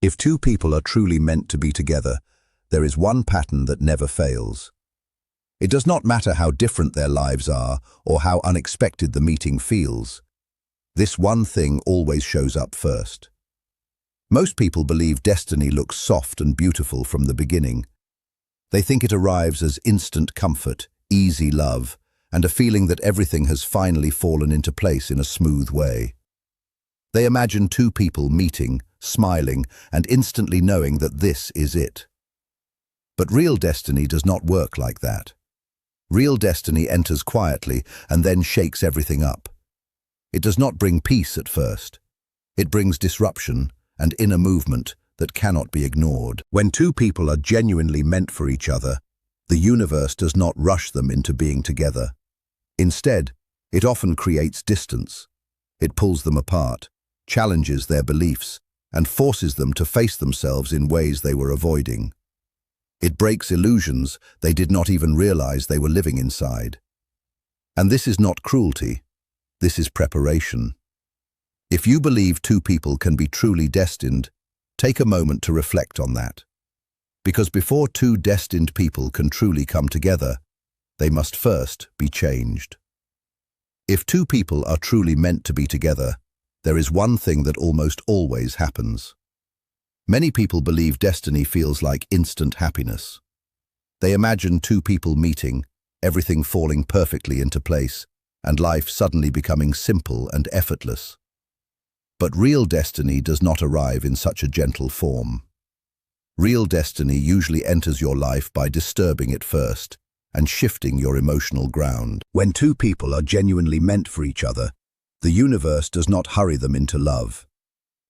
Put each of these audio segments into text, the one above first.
If two people are truly meant to be together, there is one pattern that never fails. It does not matter how different their lives are or how unexpected the meeting feels. This one thing always shows up first. Most people believe destiny looks soft and beautiful from the beginning. They think it arrives as instant comfort, easy love, and a feeling that everything has finally fallen into place in a smooth way. They imagine two people meeting, smiling, and instantly knowing that this is it. But real destiny does not work like that. Real destiny enters quietly and then shakes everything up. It does not bring peace at first. It brings disruption and inner movement that cannot be ignored. When two people are genuinely meant for each other, the universe does not rush them into being together. Instead, it often creates distance. It pulls them apart, challenges their beliefs, and forces them to face themselves in ways they were avoiding. It breaks illusions they did not even realize they were living inside. And this is not cruelty. This is preparation. If you believe two people can be truly destined, take a moment to reflect on that. Because before two destined people can truly come together, they must first be changed. If two people are truly meant to be together, there is one thing that almost always happens. Many people believe destiny feels like instant happiness. They imagine two people meeting, everything falling perfectly into place, and life suddenly becoming simple and effortless. But real destiny does not arrive in such a gentle form. Real destiny usually enters your life by disturbing it first and shifting your emotional ground. When two people are genuinely meant for each other, the universe does not hurry them into love.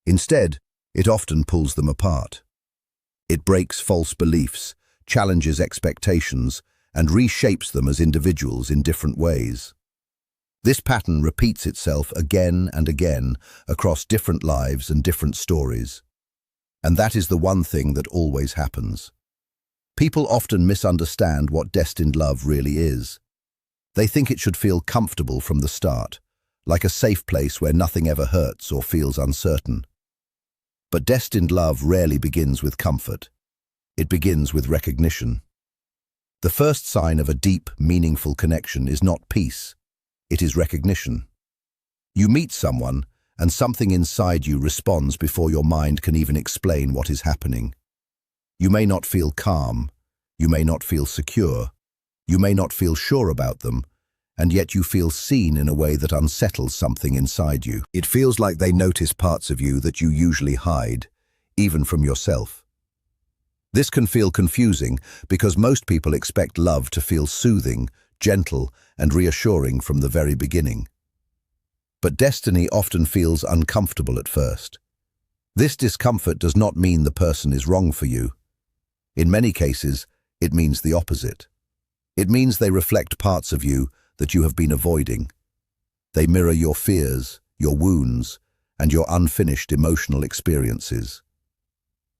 Instead, it often pulls them apart. It breaks false beliefs, challenges expectations, and reshapes them as individuals in different ways. This pattern repeats itself again and again across different lives and different stories. And that is the one thing that always happens. People often misunderstand what destined love really is. They think it should feel comfortable from the start, like a safe place where nothing ever hurts or feels uncertain. But destined love rarely begins with comfort. It begins with recognition. The first sign of a deep, meaningful connection is not peace. It is recognition. You meet someone, and something inside you responds before your mind can even explain what is happening. You may not feel calm, you may not feel secure, you may not feel sure about them, and yet you feel seen in a way that unsettles something inside you. It feels like they notice parts of you that you usually hide, even from yourself. This can feel confusing because most people expect love to feel soothing, gentle, and reassuring from the very beginning. But destiny often feels uncomfortable at first. This discomfort does not mean the person is wrong for you. In many cases, it means the opposite. It means they reflect parts of you that you have been avoiding. They mirror your fears, your wounds, and your unfinished emotional experiences.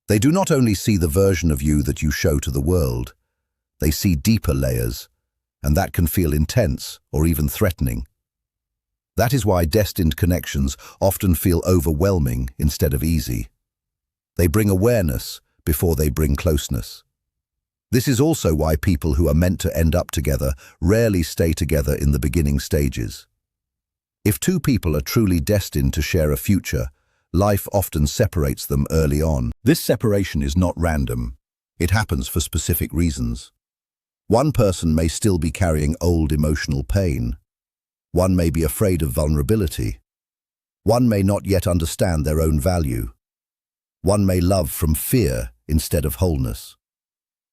They do not only see the version of you that you show to the world, they see deeper layers, and that can feel intense or even threatening. That is why destined connections often feel overwhelming instead of easy. They bring awareness before they bring closeness. This is also why people who are meant to end up together rarely stay together in the beginning stages. If two people are truly destined to share a future, life often separates them early on. This separation is not random. It happens for specific reasons. One person may still be carrying old emotional pain. One may be afraid of vulnerability. One may not yet understand their own value. One may love from fear instead of wholeness.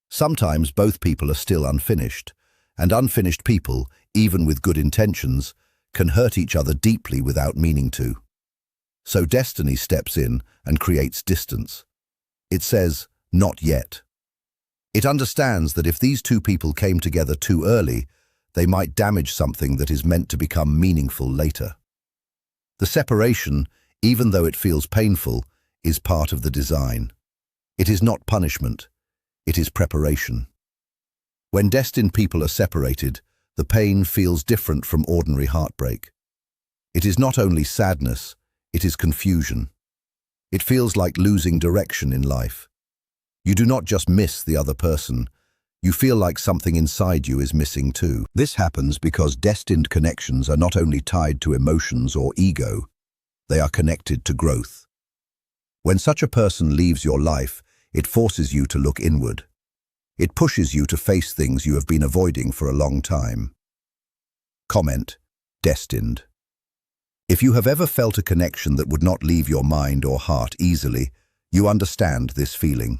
Sometimes both people are still unfinished, and unfinished people, even with good intentions, can hurt each other deeply without meaning to. So destiny steps in and creates distance. It says, "Not yet." It understands that if these two people came together too early, they might damage something that is meant to become meaningful later. The separation, even though it feels painful, is part of the design. It is not punishment. It is preparation. When destined people are separated, the pain feels different from ordinary heartbreak. It is not only sadness, it is confusion. It feels like losing direction in life. You do not just miss the other person, you feel like something inside you is missing too. This happens because destined connections are not only tied to emotions or ego, they are connected to growth. When such a person leaves your life, it forces you to look inward. It pushes you to face things you have been avoiding for a long time. Comment: destined. If you have ever felt a connection that would not leave your mind or heart easily, you understand this feeling.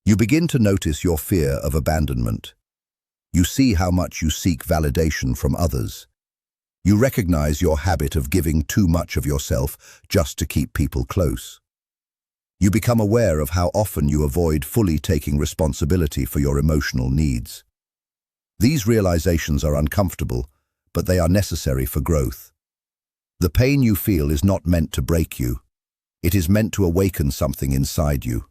You begin to notice your fear of abandonment. You see how much you seek validation from others. You recognize your habit of giving too much of yourself just to keep people close. You become aware of how often you avoid fully taking responsibility for your emotional needs. These realizations are uncomfortable, but they are necessary for growth. The pain you feel is not meant to break you. It is meant to awaken something inside you.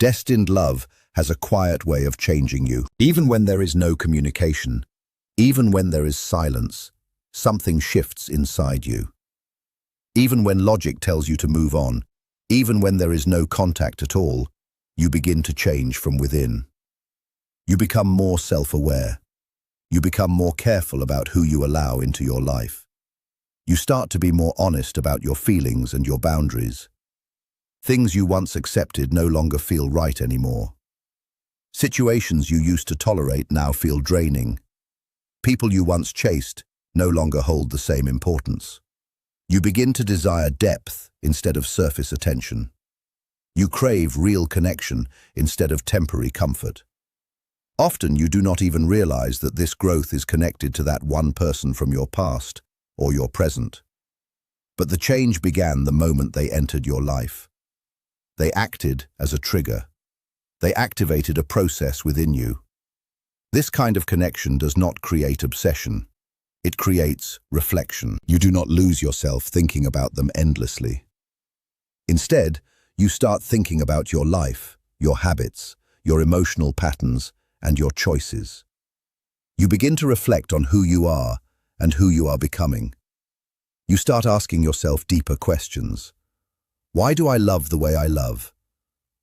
Destined love has a quiet way of changing you. Even when there is no communication, even when there is silence, something shifts inside you. Even when logic tells you to move on, even when there is no contact at all, you begin to change from within. You become more self-aware. You become more careful about who you allow into your life. You start to be more honest about your feelings and your boundaries. Things you once accepted no longer feel right anymore. Situations you used to tolerate now feel draining. People you once chased no longer hold the same importance. You begin to desire depth instead of surface attention. You crave real connection instead of temporary comfort. Often you do not even realize that this growth is connected to that one person from your past or your present. But the change began the moment they entered your life. They acted as a trigger. They activated a process within you. This kind of connection does not create obsession. It creates reflection. You do not lose yourself thinking about them endlessly. Instead, you start thinking about your life, your habits, your emotional patterns, and your choices. You begin to reflect on who you are and who you are becoming. You start asking yourself deeper questions. Why do I love the way I love?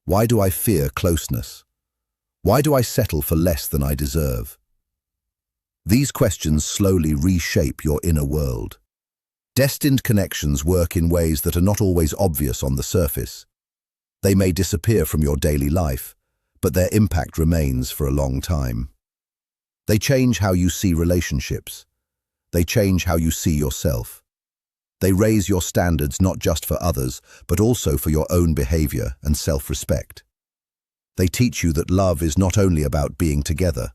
Why do I fear closeness? Why do I settle for less than I deserve? These questions slowly reshape your inner world. Destined connections work in ways that are not always obvious on the surface. They may disappear from your daily life, but their impact remains for a long time. They change how you see relationships. They change how you see yourself. They raise your standards not just for others, but also for your own behavior and self-respect. They teach you that love is not only about being together,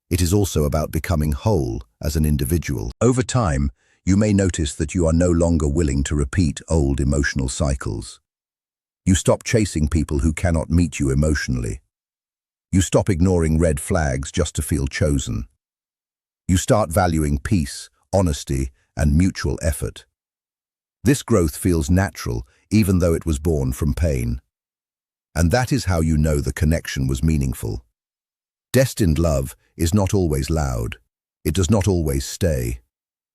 it is also about becoming whole as an individual. Over time, you may notice that you are no longer willing to repeat old emotional cycles. You stop chasing people who cannot meet you emotionally. You stop ignoring red flags just to feel chosen. You start valuing peace, honesty, and mutual effort. This growth feels natural, even though it was born from pain. And that is how you know the connection was meaningful. Destined love is not always loud. It does not always stay.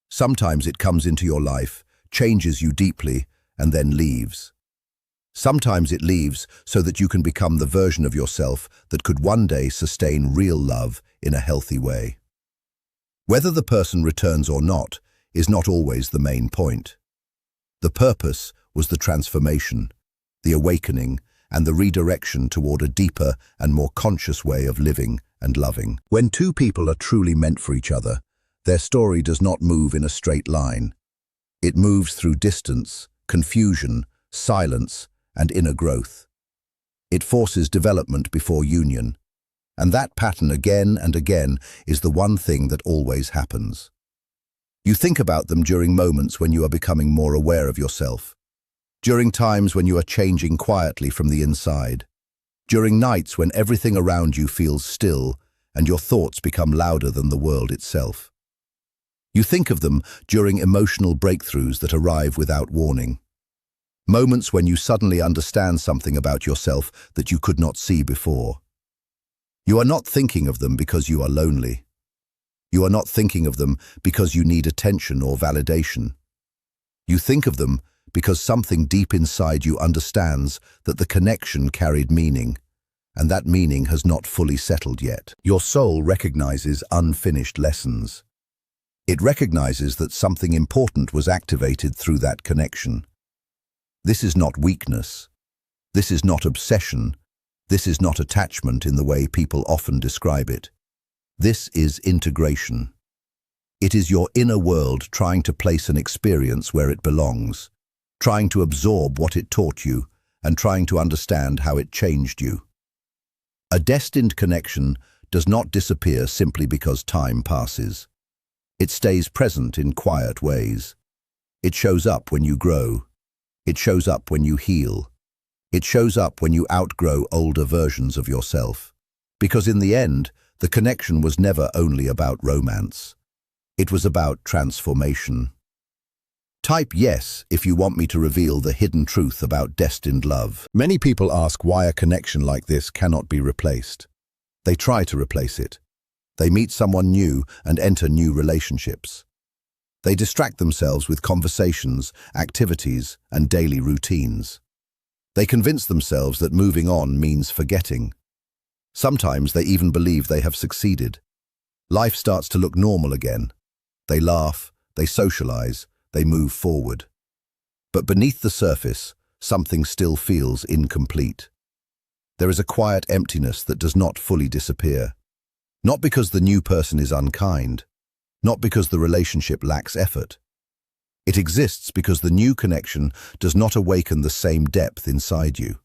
Sometimes it comes into your life, changes you deeply, and then leaves. Sometimes it leaves so that you can become the version of yourself that could one day sustain real love in a healthy way. Whether the person returns or not is not always the main point. The purpose was the transformation, the awakening, and the redirection toward a deeper and more conscious way of living and loving. When two people are truly meant for each other, their story does not move in a straight line. It moves through distance, confusion, silence, and inner growth. It forces development before union, and that pattern again and again is the one thing that always happens. You think about them during moments when you are becoming more aware of yourself, during times when you are changing quietly from the inside, during nights when everything around you feels still and your thoughts become louder than the world itself. You think of them during emotional breakthroughs that arrive without warning. Moments when you suddenly understand something about yourself that you could not see before. You are not thinking of them because you are lonely. You are not thinking of them because you need attention or validation. You think of them because something deep inside you understands that the connection carried meaning, and that meaning has not fully settled yet. Your soul recognizes unfinished lessons. It recognizes that something important was activated through that connection. This is not weakness. This is not obsession. This is not attachment in the way people often describe it. This is integration. It is your inner world trying to place an experience where it belongs, trying to absorb what it taught you, and trying to understand how it changed you. A destined connection does not disappear simply because time passes. It stays present in quiet ways. It shows up when you grow. It shows up when you heal. It shows up when you outgrow older versions of yourself. Because in the end, the connection was never only about romance. It was about transformation. Type yes if you want me to reveal the hidden truth about destined love. Many people ask why a connection like this cannot be replaced. They try to replace it. They meet someone new and enter new relationships. They distract themselves with conversations, activities, and daily routines. They convince themselves that moving on means forgetting. Sometimes they even believe they have succeeded. Life starts to look normal again. They laugh, they socialize, they move forward. But beneath the surface, something still feels incomplete. There is a quiet emptiness that does not fully disappear. Not because the new person is unkind, not because the relationship lacks effort. It exists because the new connection does not awaken the same depth inside you.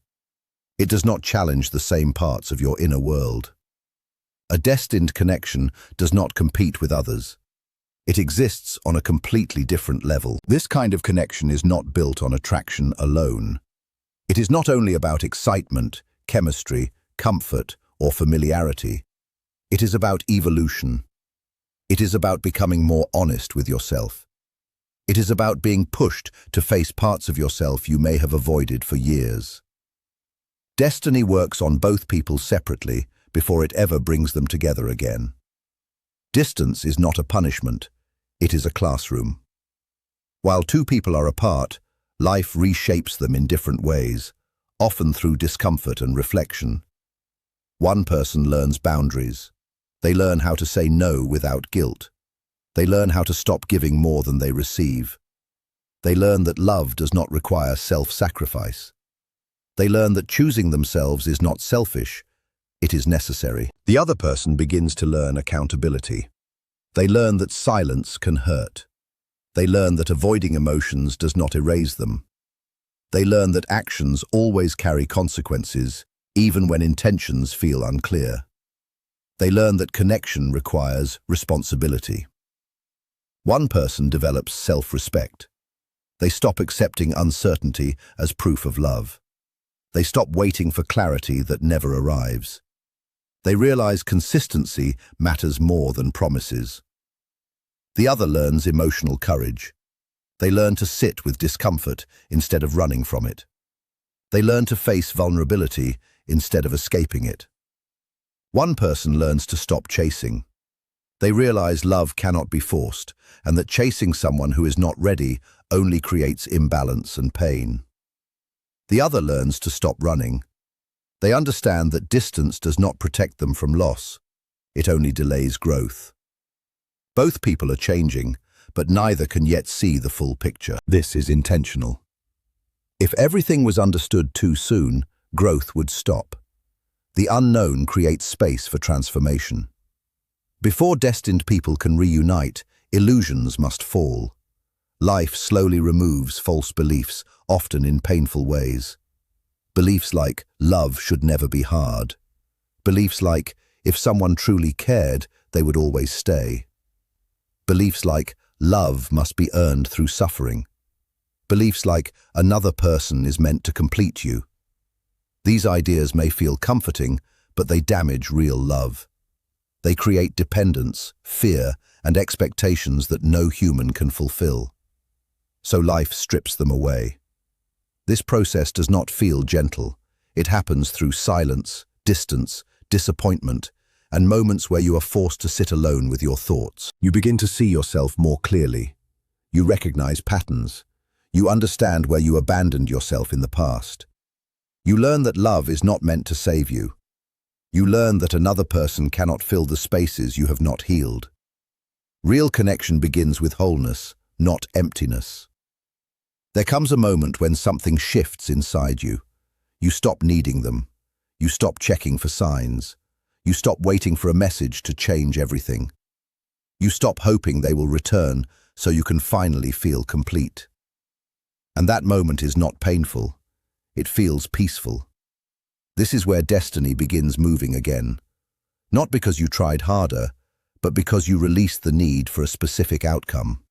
It does not challenge the same parts of your inner world. A destined connection does not compete with others. It exists on a completely different level. This kind of connection is not built on attraction alone. It is not only about excitement, chemistry, comfort, or familiarity. It is about evolution. It is about becoming more honest with yourself. It is about being pushed to face parts of yourself you may have avoided for years. Destiny works on both people separately before it ever brings them together again. Distance is not a punishment, it is a classroom. While two people are apart, life reshapes them in different ways, often through discomfort and reflection. One person learns boundaries. They learn how to say no without guilt. They learn how to stop giving more than they receive. They learn that love does not require self-sacrifice. They learn that choosing themselves is not selfish, it is necessary. The other person begins to learn accountability. They learn that silence can hurt. They learn that avoiding emotions does not erase them. They learn that actions always carry consequences, even when intentions feel unclear. They learn that connection requires responsibility. One person develops self-respect. They stop accepting uncertainty as proof of love. They stop waiting for clarity that never arrives. They realize consistency matters more than promises. The other learns emotional courage. They learn to sit with discomfort instead of running from it. They learn to face vulnerability instead of escaping it. One person learns to stop chasing. They realize love cannot be forced, and that chasing someone who is not ready only creates imbalance and pain. The other learns to stop running. They understand that distance does not protect them from loss, it only delays growth. Both people are changing, but neither can yet see the full picture. This is intentional. If everything was understood too soon, growth would stop. The unknown creates space for transformation. Before destined people can reunite, illusions must fall. Life slowly removes false beliefs, often in painful ways. Beliefs like love should never be hard. Beliefs like if someone truly cared, they would always stay. Beliefs like love must be earned through suffering. Beliefs like another person is meant to complete you. These ideas may feel comforting, but they damage real love. They create dependence, fear, and expectations that no human can fulfill. So life strips them away. This process does not feel gentle. It happens through silence, distance, disappointment, and moments where you are forced to sit alone with your thoughts. You begin to see yourself more clearly. You recognize patterns. You understand where you abandoned yourself in the past. You learn that love is not meant to save you. You learn that another person cannot fill the spaces you have not healed. Real connection begins with wholeness, not emptiness. There comes a moment when something shifts inside you. You stop needing them. You stop checking for signs. You stop waiting for a message to change everything. You stop hoping they will return so you can finally feel complete. And that moment is not painful. It feels peaceful. This is where destiny begins moving again. Not because you tried harder, but because you released the need for a specific outcome.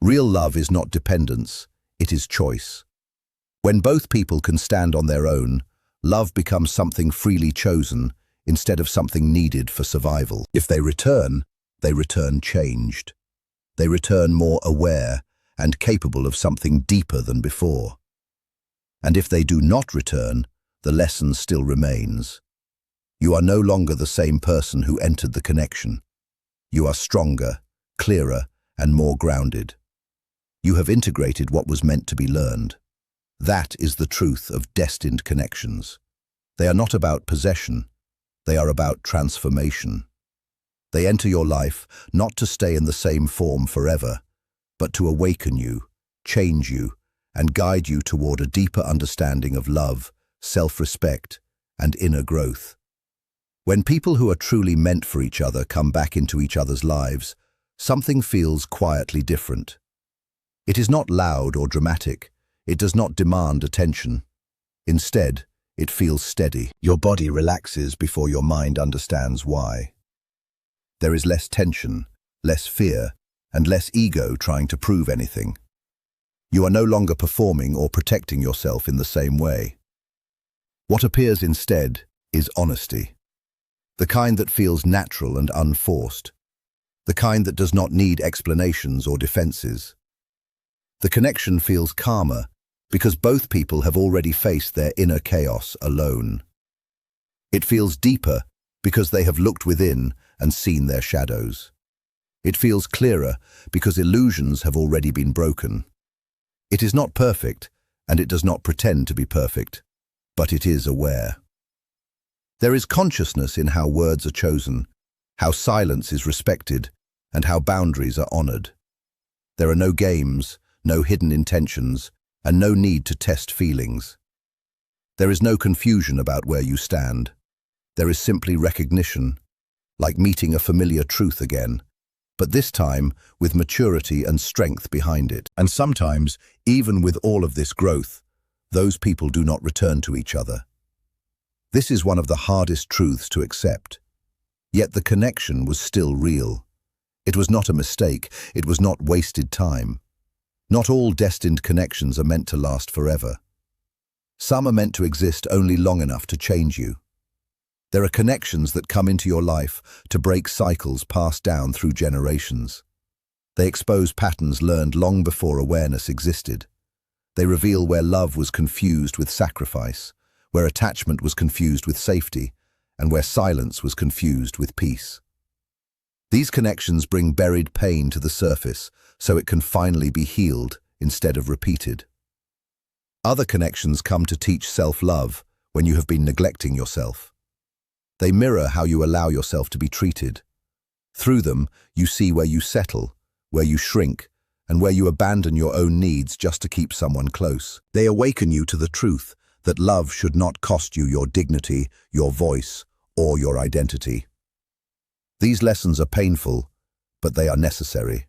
Real love is not dependence, it is choice. When both people can stand on their own, love becomes something freely chosen instead of something needed for survival. If they return changed. They return more aware and capable of something deeper than before. And if they do not return, the lesson still remains. You are no longer the same person who entered the connection. You are stronger, clearer, and more grounded. You have integrated what was meant to be learned. That is the truth of destined connections. They are not about possession. They are about transformation. They enter your life not to stay in the same form forever, but to awaken you, change you, and guide you toward a deeper understanding of love, self-respect, and inner growth. When people who are truly meant for each other come back into each other's lives, something feels quietly different. It is not loud or dramatic. It does not demand attention. Instead, it feels steady. Your body relaxes before your mind understands why. There is less tension, less fear, and less ego trying to prove anything. You are no longer performing or protecting yourself in the same way. What appears instead is honesty. The kind that feels natural and unforced. The kind that does not need explanations or defenses. The connection feels calmer because both people have already faced their inner chaos alone. It feels deeper because they have looked within and seen their shadows. It feels clearer because illusions have already been broken. It is not perfect, and it does not pretend to be perfect, but it is aware. There is consciousness in how words are chosen, how silence is respected, and how boundaries are honored. There are no games, no hidden intentions, and no need to test feelings. There is no confusion about where you stand. There is simply recognition, like meeting a familiar truth again, but this time with maturity and strength behind it. And sometimes, even with all of this growth, those people do not return to each other. This is one of the hardest truths to accept. Yet the connection was still real. It was not a mistake, it was not wasted time. Not all destined connections are meant to last forever. Some are meant to exist only long enough to change you. There are connections that come into your life to break cycles passed down through generations. They expose patterns learned long before awareness existed. They reveal where love was confused with sacrifice, where attachment was confused with safety, and where silence was confused with peace. These connections bring buried pain to the surface so it can finally be healed instead of repeated. Other connections come to teach self-love when you have been neglecting yourself. They mirror how you allow yourself to be treated. Through them, you see where you settle, where you shrink, and where you abandon your own needs just to keep someone close. They awaken you to the truth that love should not cost you your dignity, your voice, or your identity. These lessons are painful, but they are necessary.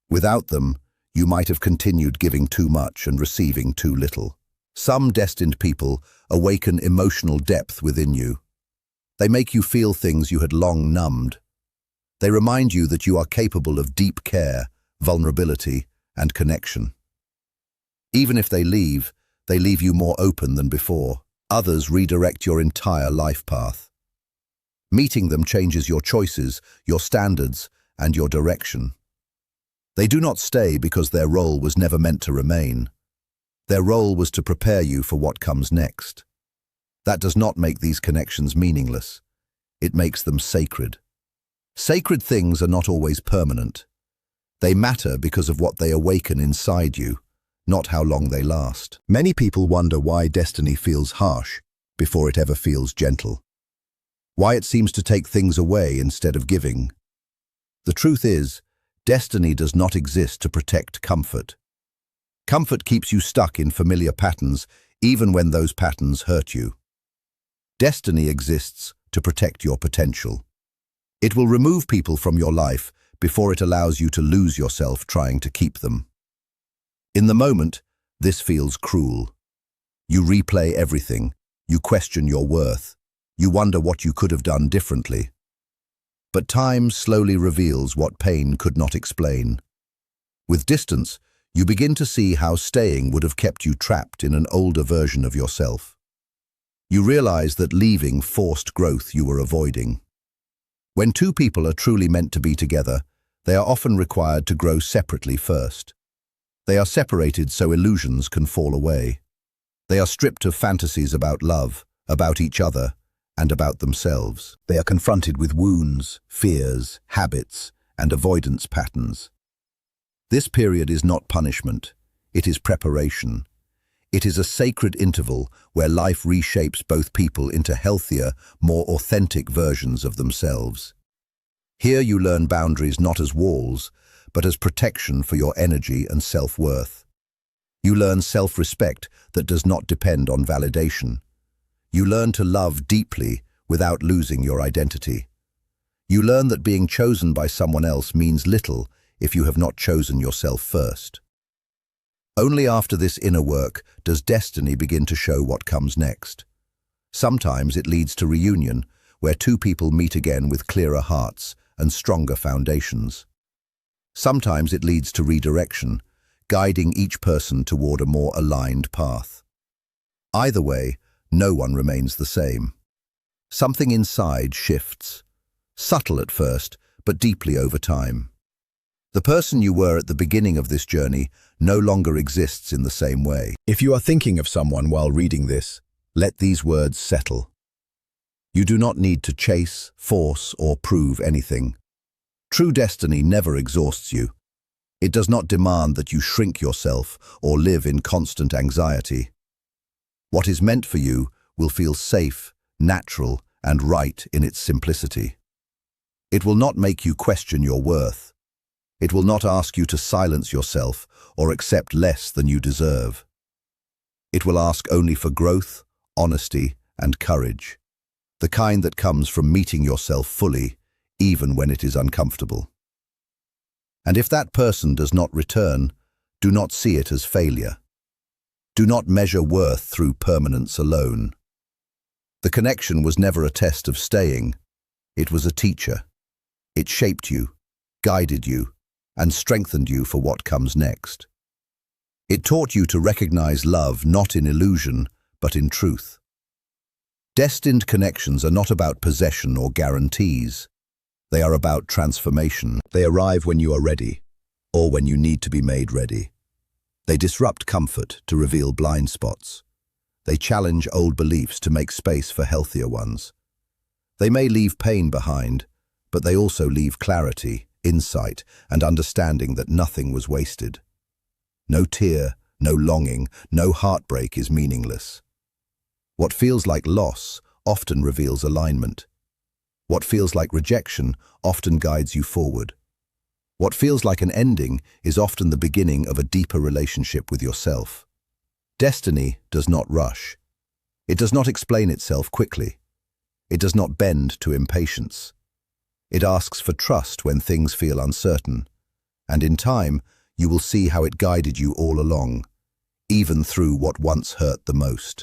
Without them, you might have continued giving too much and receiving too little. Some destined people awaken emotional depth within you. They make you feel things you had long numbed. They remind you that you are capable of deep care, vulnerability, and connection. Even if they leave you more open than before. Others redirect your entire life path. Meeting them changes your choices, your standards, and your direction. They do not stay because their role was never meant to remain. Their role was to prepare you for what comes next. That does not make these connections meaningless. It makes them sacred. Sacred things are not always permanent. They matter because of what they awaken inside you, not how long they last. Many people wonder why destiny feels harsh before it ever feels gentle. Why it seems to take things away instead of giving. The truth is, destiny does not exist to protect comfort. Comfort keeps you stuck in familiar patterns, even when those patterns hurt you. Destiny exists to protect your potential. It will remove people from your life before it allows you to lose yourself trying to keep them. In the moment, this feels cruel. You replay everything. You question your worth. You wonder what you could have done differently. But time slowly reveals what pain could not explain. With distance, you begin to see how staying would have kept you trapped in an older version of yourself. You realize that leaving forced growth you were avoiding. When two people are truly meant to be together, they are often required to grow separately first. They are separated so illusions can fall away. They are stripped of fantasies about love, about each other, and about themselves. They are confronted with wounds, fears, habits, and avoidance patterns. This period is not punishment, it is preparation. It is a sacred interval where life reshapes both people into healthier, more authentic versions of themselves. Here you learn boundaries not as walls, but as protection for your energy and self-worth. You learn self-respect that does not depend on validation. You learn to love deeply without losing your identity. You learn that being chosen by someone else means little if you have not chosen yourself first. Only after this inner work does destiny begin to show what comes next. Sometimes it leads to reunion, where two people meet again with clearer hearts and stronger foundations. Sometimes it leads to redirection, guiding each person toward a more aligned path. Either way, no one remains the same. Something inside shifts, subtle at first, but deeply over time. The person you were at the beginning of this journey no longer exists in the same way. If you are thinking of someone while reading this, let these words settle. You do not need to chase, force, or prove anything. True destiny never exhausts you. It does not demand that you shrink yourself or live in constant anxiety. What is meant for you will feel safe, natural, and right in its simplicity. It will not make you question your worth. It will not ask you to silence yourself or accept less than you deserve. It will ask only for growth, honesty, and courage, the kind that comes from meeting yourself fully, even when it is uncomfortable. And if that person does not return, do not see it as failure. Do not measure worth through permanence alone. The connection was never a test of staying. It was a teacher. It shaped you, guided you, and strengthened you for what comes next. It taught you to recognize love not in illusion, but in truth. Destined connections are not about possession or guarantees. They are about transformation. They arrive when you are ready, or when you need to be made ready. They disrupt comfort to reveal blind spots. They challenge old beliefs to make space for healthier ones. They may leave pain behind, but they also leave clarity, insight, and understanding that nothing was wasted. No tear, no longing, no heartbreak is meaningless. What feels like loss often reveals alignment. What feels like rejection often guides you forward. What feels like an ending is often the beginning of a deeper relationship with yourself. Destiny does not rush. It does not explain itself quickly. It does not bend to impatience. It asks for trust when things feel uncertain, and in time, you will see how it guided you all along, even through what once hurt the most.